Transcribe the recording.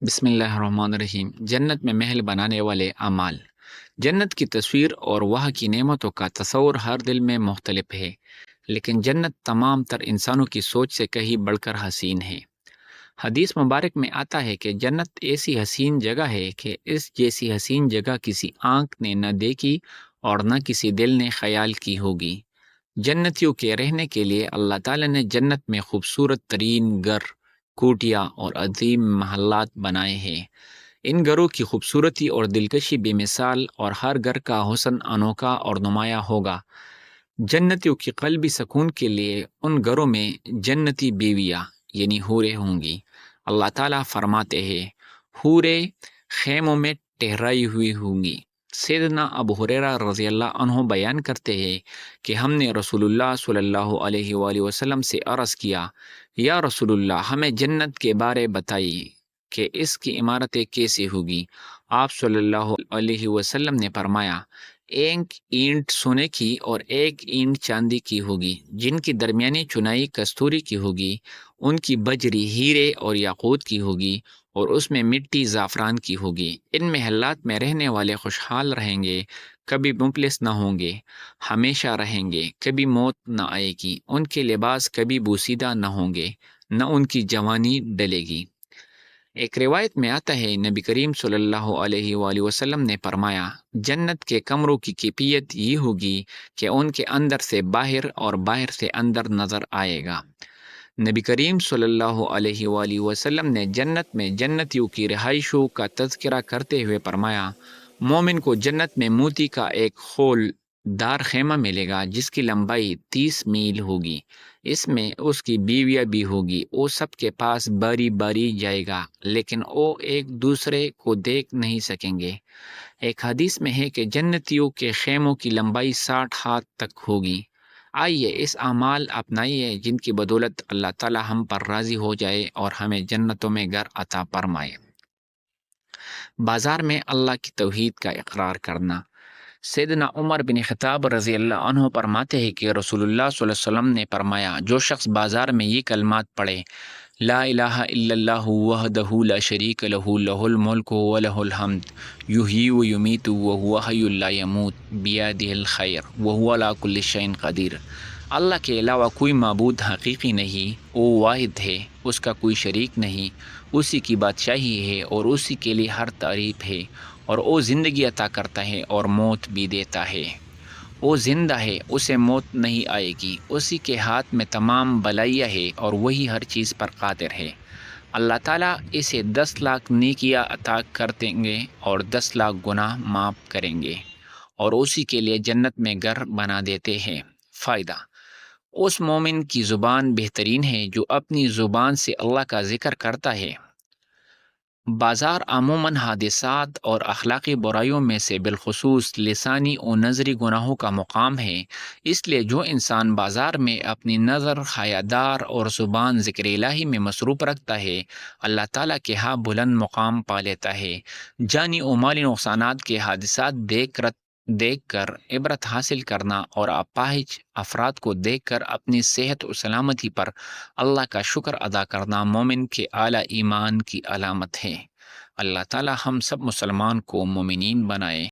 بسم اللہ الرحمن الرحیم۔ جنت میں محل بنانے والے اعمال۔ جنت کی تصویر اور وہاں کی نعمتوں کا تصور ہر دل میں مختلف ہے، لیکن جنت تمام تر انسانوں کی سوچ سے کہیں بڑھ کر حسین ہے۔ حدیث مبارک میں آتا ہے کہ جنت ایسی حسین جگہ ہے کہ اس جیسی حسین جگہ کسی آنکھ نے نہ دیکھی اور نہ کسی دل نے خیال کی ہوگی۔ جنتیوں کے رہنے کے لیے اللہ تعالیٰ نے جنت میں خوبصورت ترین گھر، کوٹیاں اور عظیم محلات بنائے ہیں۔ ان گھروں کی خوبصورتی اور دلکشی بے مثال، اور ہر گھر کا حسن انوکھا اور نمایاں ہوگا۔ جنتیوں کی قلبی سکون کے لیے ان گھروں میں جنتی بیویاں یعنی حوریں ہوں گی۔ اللہ تعالیٰ فرماتے ہیں، حوریں خیموں میں ٹہرائی ہوئی ہوں گی۔ سیدنا ابو ہریرہ رضی اللہ عنہ بیان کرتے ہیں کہ ہم نے رسول اللہ صلی اللہ علیہ وآلہ وسلم سے عرض کیا، یا رسول اللہ، ہمیں جنت کے بارے بتائیے کہ اس کی عمارتیں کیسی ہوگی۔ آپ صلی اللہ علیہ وسلم نے فرمایا، ایک اینٹ سونے کی اور ایک اینٹ چاندی کی ہوگی، جن کی درمیانی چنائی کستوری کی ہوگی، ان کی بجری ہیرے اور یاقوت کی ہوگی، اور اس میں مٹی زعفران کی ہوگی۔ ان محلات میں رہنے والے خوشحال رہیں گے، کبھی مفلس نہ ہوں گے، ہمیشہ رہیں گے، کبھی موت نہ آئے گی۔ ان کے لباس کبھی بوسیدہ نہ ہوں گے، نہ ان کی جوانی ڈلے گی۔ ایک روایت میں آتا ہے، نبی کریم صلی اللہ علیہ وآلہ وسلم نے فرمایا، جنت کے کمروں کی کیفیت یہ ہوگی کہ ان کے اندر سے باہر اور باہر سے اندر نظر آئے گا۔ نبی کریم صلی اللہ علیہ وآلہ وسلم نے جنت میں جنتیوں کی رہائشوں کا تذکرہ کرتے ہوئے فرمایا، مومن کو جنت میں موتی کا ایک خول دار خیمہ ملے گا جس کی لمبائی 30 میل ہوگی۔ اس میں اس کی بیویاں بھی ہوگی۔ وہ سب کے پاس باری باری جائے گا، لیکن وہ ایک دوسرے کو دیکھ نہیں سکیں گے۔ ایک حدیث میں ہے کہ جنتیوں کے خیموں کی لمبائی 60 ہاتھ تک ہوگی۔ آئیے اس اعمال اپنائیے جن کی بدولت اللہ تعالی ہم پر راضی ہو جائے اور ہمیں جنتوں میں گھر عطا فرمائے۔ بازار میں اللہ کی توحید کا اقرار کرنا۔ سیدنا عمر بن خطاب رضی اللہ عنہ فرماتے ہیں کہ رسول اللہ صلی اللہ علیہ وسلم نے فرمایا، جو شخص بازار میں یہ کلمات پڑھے، لا الہ الا اللہ وحدہ لا شریک لہ لہ الملک ولہ الحمد یحیی و یمیت وہو حی لا یموت بیدہ الخیر وہو علی کل شیء قدیر۔ اللہ کے علاوہ کوئی معبود حقیقی نہیں، وہ واحد ہے، اس کا کوئی شریک نہیں، اسی کی بادشاہی ہے اور اسی کے لیے ہر تعریف ہے، اور وہ زندگی عطا کرتا ہے اور موت بھی دیتا ہے۔ وہ زندہ ہے، اسے موت نہیں آئے گی، اسی کے ہاتھ میں تمام بلائیاں ہے اور وہی ہر چیز پر قادر ہے۔ اللہ تعالیٰ اسے 10 لاکھ نیکیاں عطا کر دیں گے اور 10 لاکھ گناہ معاف کریں گے، اور اسی کے لیے جنت میں گھر بنا دیتے ہیں۔ فائدہ: اس مومن کی زبان بہترین ہے جو اپنی زبان سے اللہ کا ذکر کرتا ہے۔ بازار عموماً حادثات اور اخلاقی برائیوں میں سے بالخصوص لسانی و نظری گناہوں کا مقام ہے، اس لیے جو انسان بازار میں اپنی نظر، حیادار اور زبان ذکر الہی میں مصروف رکھتا ہے، اللہ تعالیٰ کے ہاں بلند مقام پا لیتا ہے۔ جانی و مالی نقصانات کے حادثات دیکھ کر عبرت حاصل کرنا اور اپاہج افراد کو دیکھ کر اپنی صحت و سلامتی پر اللہ کا شکر ادا کرنا مومن کے اعلیٰ ایمان کی علامت ہے۔ اللہ تعالی ہم سب مسلمان کو مومنین بنائے۔